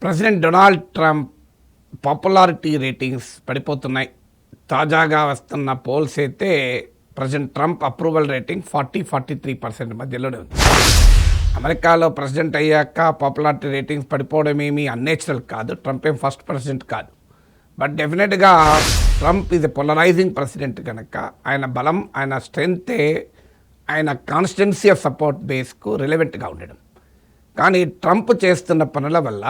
President Donald Trump popularity ratings పడిపోతున్నాయి. తాజాగా వస్తున్న పోల్స్ అయితే ప్రెసిడెంట్ ట్రంప్ అప్రూవల్ రేటింగ్ 40-43% మధ్యలోనే ఉంది. అమెరికాలో ప్రెసిడెంట్ అయ్యాక పాపులారిటీ రేటింగ్స్ పడిపోవడం ఏమీ అన్నేచురల్ కాదు. ట్రంప్ ఏం ఫస్ట్ ప్రెసిడెంట్ కాదు. బట్ డెఫినెట్గా ట్రంప్ ఈజ్ ఎ పొలరైజింగ్ ప్రెసిడెంట్ కనుక ఆయన బలం, ఆయన స్ట్రెంగ్తే ఆయన కాన్స్టిట్యున్సీ ఆఫ్ సపోర్ట్ బేస్కు రిలవెంట్గా ఉండడం. కానీ ట్రంప్ చేస్తున్న పనుల వల్ల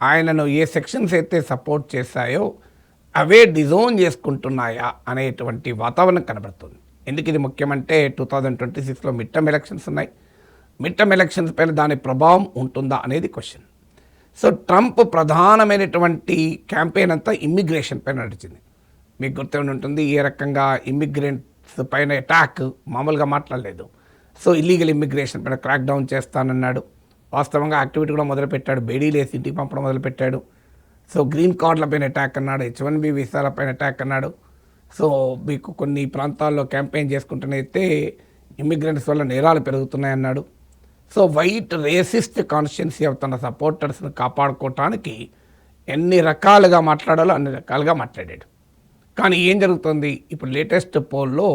ఆయనను ఏ సెక్షన్స్ అయితే సపోర్ట్ చేశాయో అవే డిజోన్ చేసుకుంటున్నాయా అనేటువంటి వాతావరణం కనబడుతుంది. ఎందుకు ఇది ముఖ్యమంటే 2026లో మిడ్ టర్మ్ ఎలక్షన్స్ ఉన్నాయి. మిడ్ టర్మ్ ఎలక్షన్స్ పైన దాని ప్రభావం ఉంటుందా అనేది క్వశ్చన్. సో ట్రంప్ ప్రధానమైనటువంటి క్యాంపెయిన్ అంతా ఇమ్మిగ్రేషన్ పైన నడిచింది. మీకు గుర్తుండి ఉంటుంది, ఏ రకంగా ఇమ్మిగ్రెంట్స్ పైన అటాక్ మామూలుగా మాట్లాడలేదు. సో ఇల్లీగల్ ఇమ్మిగ్రేషన్ పైన క్రాక్ డౌన్ చేస్తానన్నాడు. వాస్తవంగా యాక్టివిటీ కూడా మొదలుపెట్టాడు. బేడీలు వేసి ఇంటికి పంపడం మొదలుపెట్టాడు. సో గ్రీన్ కార్డులపైన అటాక్ అన్నాడు, H1B వీసాలపైన అటాక్ అన్నాడు. సో మీకు కొన్ని ప్రాంతాల్లో క్యాంపెయిన్ చేసుకుంటూనైతే ఇమ్మిగ్రెంట్స్ వల్ల నేరాలు పెరుగుతున్నాయన్నాడు. So white racist constituency of తన సపోర్టర్స్ను కాపాడుకోవటానికి ఎన్ని రకాలుగా మాట్లాడాలో అన్ని రకాలుగా మాట్లాడాడు. కానీ ఏం జరుగుతుంది, ఇప్పుడు లేటెస్ట్ పోల్లో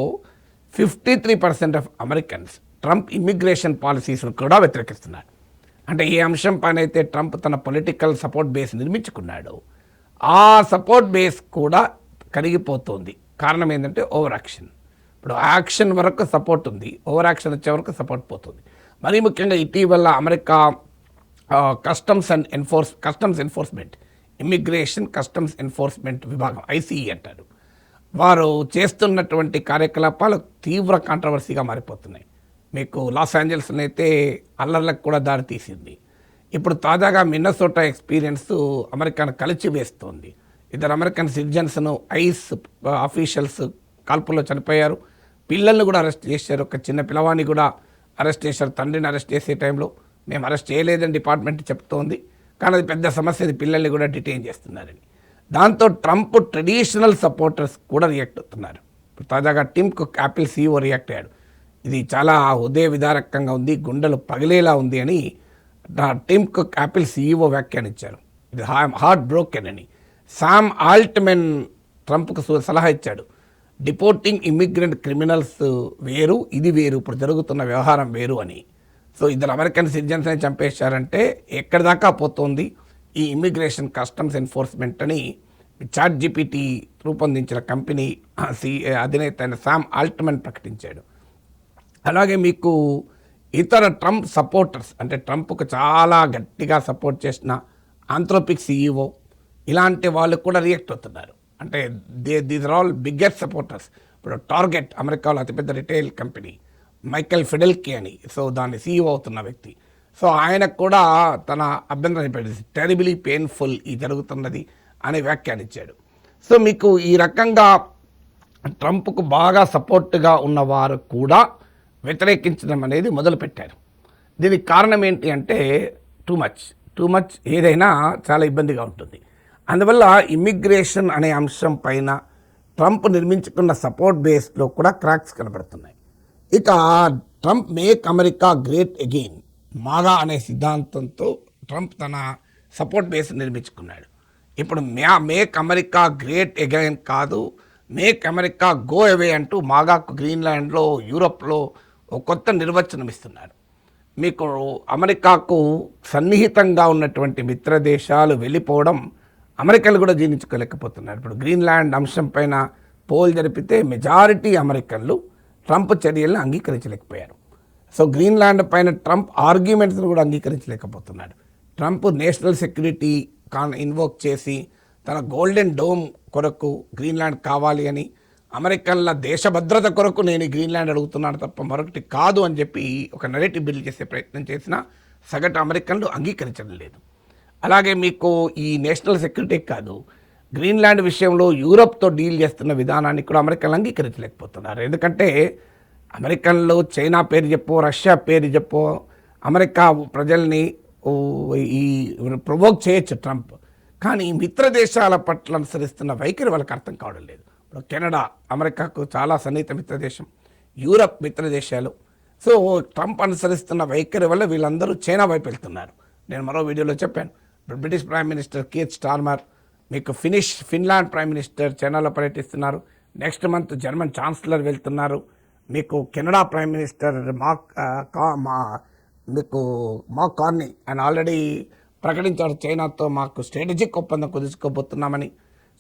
53% ఆఫ్ అమెరికన్స్ ట్రంప్ ఇమ్మిగ్రేషన్ పాలసీస్ను కూడా వ్యతిరేకిస్తున్నారు. అంటే ఏ అంశం పైన అయితే ట్రంప్ తన పొలిటికల్ సపోర్ట్ బేస్ నిర్మించుకున్నాడో ఆ సపోర్ట్ బేస్ కూడా కరిగిపోతుంది. కారణం ఏంటంటే ఓవర్ యాక్షన్. ఇప్పుడు యాక్షన్ వరకు సపోర్ట్ ఉంది, ఓవర్ యాక్షన్ వచ్చే వరకు సపోర్ట్ పోతుంది. మరీ ముఖ్యంగా ఇటీవల America customs enforcement, immigration customs enforcement విభాగం, ICE అంటారు, వారు చేస్తున్నటువంటి కార్యకలాపాలు తీవ్ర కాంట్రవర్సీగా మారిపోతున్నాయి. మీకు లాస్ ఏంజల్స్లో అయితే అల్లర్లకు కూడా దారి తీసింది. ఇప్పుడు తాజాగా మిన్నసోటా ఎక్స్పీరియన్స్ అమెరికాను కలిచివేస్తోంది. ఇద్దరు అమెరికన్ సిటిజన్స్ను ICE ఆఫీషియల్స్ కాల్పుల్లో చనిపోయారు. పిల్లల్ని కూడా అరెస్ట్ చేశారు. ఒక చిన్న పిల్లవాడిని కూడా అరెస్ట్ చేశారు. తండ్రిని అరెస్ట్ చేసే టైంలో మేము అరెస్ట్ చేయలేదని డిపార్ట్మెంట్ చెప్తోంది. కానీ అది పెద్ద సమస్య, పిల్లల్ని కూడా డిటైన్ చేస్తున్నారని. దాంతో ట్రంప్ ట్రెడిషనల్ సపోర్టర్స్ కూడా రియాక్ట్ అవుతున్నారు. ఇప్పుడు తాజాగా Tim Cook, Apple CEO react అయ్యాడు. ఇది చాలా హృదయ విదారకంగా ఉంది, గుండెలు పగిలేలా ఉంది అని టిమ్ కుక్, యాపిల్ CEO వ్యాఖ్యానించారు. ఇది హార్ట్ బ్రోకెన్ అని. శామ్ ఆల్ట్మెన్ ట్రంప్కు సలహా ఇచ్చాడు. డిపోర్టింగ్ ఇమ్మిగ్రెంట్ క్రిమినల్స్ వేరు, ఇది వేరు, ఇప్పుడు జరుగుతున్న వ్యవహారం వేరు అని. సో ఇద్దరు అమెరికన్ సిటిజన్స్ని చంపేశారంటే ఎక్కడి దాకా పోతుంది ఈ ఇమ్మిగ్రేషన్ కస్టమ్స్ ఎన్ఫోర్స్మెంట్ అని ChatGPT రూపొందించిన కంపెనీ అధినేత అయిన శామ్ ఆల్ట్మెన్ ప్రకటించాడు. అలాగే మీకు ఇతర ట్రంప్ సపోర్టర్స్, అంటే ట్రంప్కు చాలా గట్టిగా సపోర్ట్ చేసిన ఆంథ్రోపిక్ CEO ఇలాంటి వాళ్ళు కూడా రియాక్ట్ అవుతున్నారు. అంటే these are all biggest supporters. ఇప్పుడు టార్గెట్, అమెరికాలో అతిపెద్ద రిటైల్ కంపెనీ, మైకెల్ ఫిడెల్కి అని, సో దాని CEO అవుతున్న వ్యక్తి, సో ఆయనకు కూడా తన అభ్యంతరం పెట్టేసి టెరిబిలీ పెయిన్ఫుల్ ఈ జరుగుతున్నది అని వ్యాఖ్యానించాడు. సో మీకు ఈ రకంగా ట్రంప్కు బాగా సపోర్ట్గా ఉన్నవారు కూడా వ్యతిరేకించడం అనేది మొదలుపెట్టారు. దీనికి కారణం ఏంటి అంటే టూ మచ్ ఏదైనా చాలా ఇబ్బందిగా ఉంటుంది. అందువల్ల ఇమ్మిగ్రేషన్ అనే అంశం పైన ట్రంప్ నిర్మించుకున్న సపోర్ట్ బేస్లో కూడా క్రాక్స్ కనబడుతున్నాయి. ఇక Trump make America great again, MAGA అనే సిద్ధాంతంతో ట్రంప్ తన సపోర్ట్ బేస్ నిర్మించుకున్నాడు. ఇప్పుడు మేక్ అమెరికా గ్రేట్ అగెయిన్ కాదు, మేక్ అమెరికా గో అవే అంటూ మాగాకు గ్రీన్లాండ్లో, యూరోప్లో ఒక కొత్త నిర్వచనం ఇస్తున్నారు. మీకు అమెరికాకు సన్నిహితంగా ఉన్నటువంటి మిత్ర దేశాలు వెళ్ళిపోవడం అమెరికన్లు కూడా జీర్ణించుకోలేకపోతున్నారు. ఇప్పుడు గ్రీన్లాండ్ అంశం పైన పోల్ జరిపితే మెజారిటీ అమెరికన్లు ట్రంప్ చర్యలను అంగీకరించలేకపోయారు. సో గ్రీన్లాండ్ పైన ట్రంప్ ఆర్గ్యుమెంట్స్ను కూడా అంగీకరించలేకపోతున్నాడు. ట్రంప్ నేషనల్ సెక్యూరిటీ ఇన్వోక్ చేసి తన గోల్డెన్ డోమ్ కొరకు గ్రీన్లాండ్ కావాలి అని, అమెరికన్ల దేశ భద్రత కొరకు నేను గ్రీన్లాండ్ అడుగుతున్నాను తప్ప మరొకటి కాదు అని చెప్పి ఒక నెరేటివ్ బిల్డ్ చేసే ప్రయత్నం చేసినా సగటు అమెరికన్లు అంగీకరించడం లేదు. అలాగే మీకు ఈ నేషనల్ సెక్యూరిటీ కాదు, గ్రీన్లాండ్ విషయంలో యూరప్తో డీల్ చేస్తున్న విధానాన్ని కూడా అమెరికన్లు అంగీకరించలేకపోతున్నారు. ఎందుకంటే అమెరికన్లు చైనా పేరు చెప్పో, రష్యా పేరు చెప్పో అమెరికా ప్రజల్ని ఈ ప్రొవోక్ చేయొచ్చు ట్రంప్, కానీ మిత్ర దేశాల పట్ల అనుసరిస్తున్న వైఖరి వాళ్ళకి అర్థం కావడం లేదు. ఇప్పుడు కెనడా అమెరికాకు చాలా సన్నిహిత మిత్ర దేశం, యూరప్ మిత్ర దేశాలు. సో ట్రంప్ అనుసరిస్తున్న వైఖరి వల్ల వీళ్ళందరూ చైనా వైపు వెళ్తున్నారు. నేను మరో వీడియోలో చెప్పాను, ఇప్పుడు British prime minister Keir Starmer, మీకు ఫిన్లాండ్ ప్రైమ్ మినిస్టర్ చైనాలో పర్యటిస్తున్నారు. నెక్స్ట్ మంత్ జర్మన్ ఛాన్సలర్ వెళ్తున్నారు. మీకు Canada prime minister mark Carney ఆయన ఆల్రెడీ ప్రకటించారు చైనాతో మాకు స్ట్రాటజిక్ ఒప్పందం కుదుర్చుకోబోతున్నామని.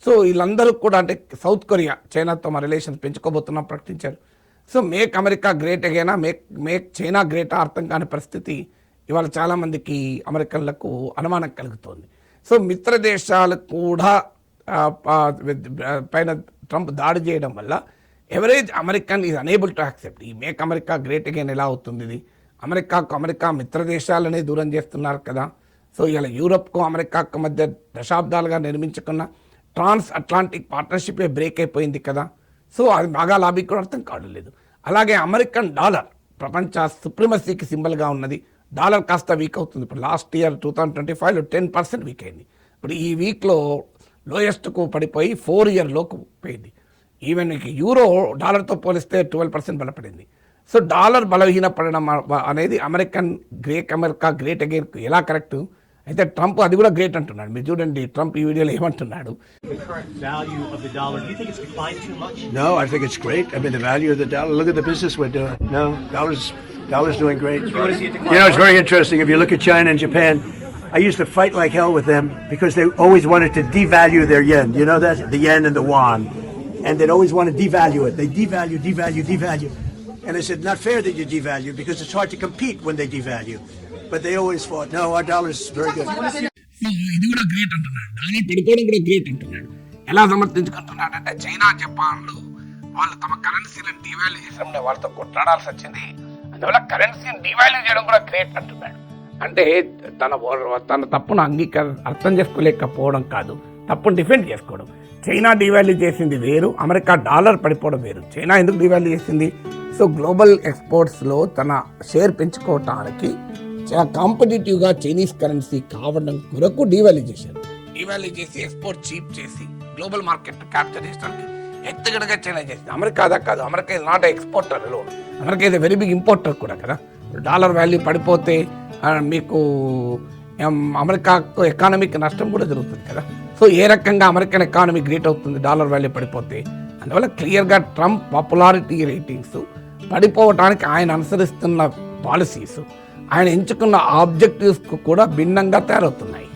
సో వీళ్ళందరూ కూడా అంటే సౌత్ కొరియా చైనాతో మా రిలేషన్స్ పెంచుకోబోతున్నాం ప్రకటించారు. సో మేక్ అమెరికా గ్రేట్ అగైనా మేక్ చైనా గ్రేటా అర్థం కాని పరిస్థితి ఇవాళ చాలామందికి అమెరికన్లకు అనుమానం కలుగుతోంది. సో మిత్ర దేశాలు కూడా పైన ట్రంప్ దాడి చేయడం వల్ల average American is unable to accept. ఈ మేక్ అమెరికా గ్రేట్ అగైన్ ఎలా అవుతుంది? ఇది అమెరికా మిత్ర దేశాలనే దూరం చేస్తున్నారు కదా. సో ఇలా యూరప్కు అమెరికాకు మధ్య దశాబ్దాలుగా నిర్మించుకున్న ట్రాన్స్ అట్లాంటిక్ పార్ట్నర్షిపే బ్రేక్ అయిపోయింది కదా. సో అది బాగా లాభీ కూడా అర్థం కావట్లేదు. అలాగే అమెరికన్ డాలర్ ప్రపంచ సుప్రిమసీకి సింబల్గా ఉన్నది. డాలర్ కాస్త వీక్ అవుతుంది. ఇప్పుడు లాస్ట్ ఇయర్ 2025లో 10% వీక్ అయింది. ఇప్పుడు ఈ వీక్లో లోయెస్ట్కు పడిపోయి 4 year లోకు పోయింది. ఈవెన్ యూరో డాలర్తో పోలిస్తే 12% బలపడింది. సో డాలర్ బలహీనపడడం అనేది అమెరికా గ్రేట్ అగైన్ ఎలా కరెక్ట్ అయితే ట్రంప్ అది కూడా గ్రేట్ అంటున్నాడు. మీరు చూడండి ట్రంప్ ఈ వీడియోలో ఏమంటున్నాడు. No, I think it's great. I mean, the value of the dollar. Look at the business we're doing. No, dollar's doing great. You know, it's very interesting. If you look at China and Japan, I used to fight like hell with them because they always wanted to devalue their yen. You know that? The yen and the yuan. And they'd always want to devalue it. They devalue. And I said, not fair that you devalue because it's hard to compete when they devalue. But they always fought, no, our dollar's very good. ఇది కూడా great అంటున్నాడు. Dollar పడిపోవడం కూడా great అంటున్నాడు. ఎలా సమర్థించుకుంటున్నాడు అంటే China జపాన్లు వాళ్ళు తమ కరెన్సీలను డివాల్యూ చేసిన వాళ్ళతో కొట్లాడాల్సి వచ్చింది. అందువల్ల కరెన్సీని డివాల్యూ చేయడం కూడా గ్రేట్ అంటున్నాడు. అంటే తన తప్పును అర్థం చేసుకోలేకపోవడం కాదు, తప్పును డిఫెండ్ చేసుకోవడం. చైనా డివాల్యూ చేసింది వేరు, అమెరికా డాలర్ పడిపోవడం వేరు. చైనా ఎందుకు డివాల్యూ చేసింది? సో గ్లోబల్ ఎక్స్పోర్ట్స్లో తన షేర్ పెంచుకోవటానికి చాలా కాంపిటేటివ్గా చైనీస్ కరెన్సీ కావడం కొరకు డివాల్యూ చేశారు. డివాల్యూ చేసి ఎక్స్పోర్ట్ చీప్ చేసి గ్లోబల్ మార్కెట్ క్యాప్చర్ చేయడానికి ఎత్తుగడగా చైనా చేసింది. అమెరికా అదా కాదు. అమెరికా ఇస్ నాట్ ఎక్స్పోర్టర్ లో, America is very big importer కూడా కదా. డాలర్ వాల్యూ పడిపోతే మీకు అమెరికాకు ఎకానమీకి నష్టం కూడా జరుగుతుంది కదా. సో ఏ రకంగా అమెరికన్ ఎకానమీ గ్రేట్ అవుతుంది డాలర్ వాల్యూ పడిపోతే? అందువల్ల క్లియర్గా ట్రంప్ పాపులారిటీ రేటింగ్స్ పడిపోవటానికి ఆయన అనుసరిస్తున్న పాలసీస్, ఆయన ఎంచుకున్న ఆబ్జెక్టివ్స్కు కూడా భిన్నంగా తయారవుతున్నాయి.